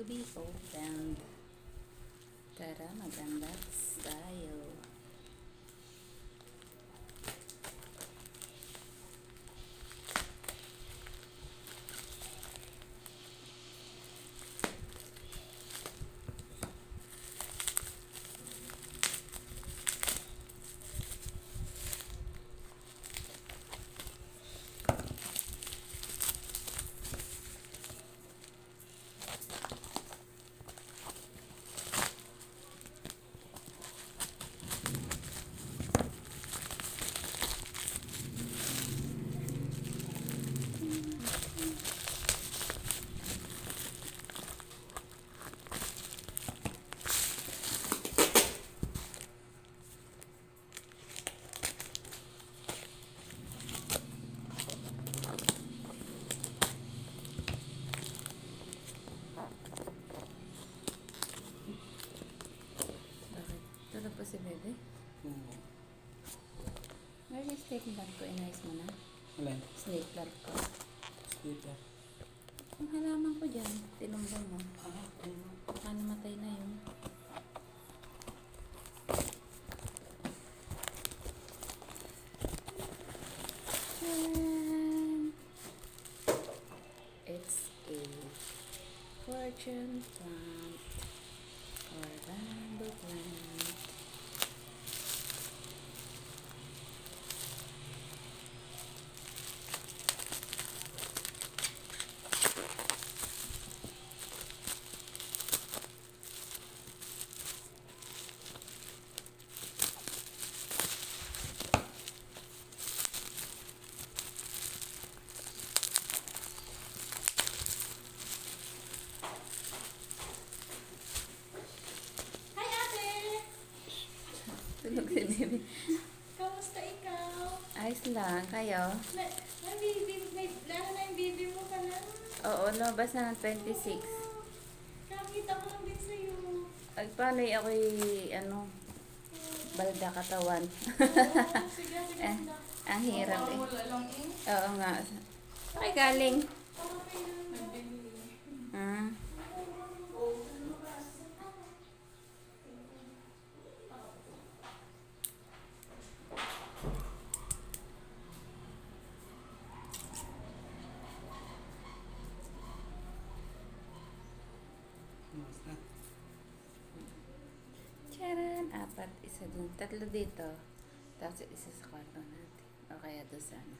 be opened. Tara, mag-unbox tayo. Tulog pa si bebe? Where is stapler ko? Inayos mo na? Alin? Stapler ko. Stapler. Ang halaman ko dyan, tinumbang mo. Ano? Baka namatay na yun. Tcharan! It's a fortune plant. Orlando plant. Tulog si baby. Kamusta ikaw? Ayos lang. Kayo? May baby, lalo na yung baby mo pala. Oo, lumabas na ng 26. Kakita ko lang din sa'yo. Ay, paano ako'y, balda katawan. Oo, sige, Eh, ang hirap eh. Wala lang eh. Oo nga. Okay, galing. Okay lang. Nagbili. Ah. Charan! Apat. Isa dun. Tatlo dito. Tapos isa sa kwarto natin. O kaya doon sana.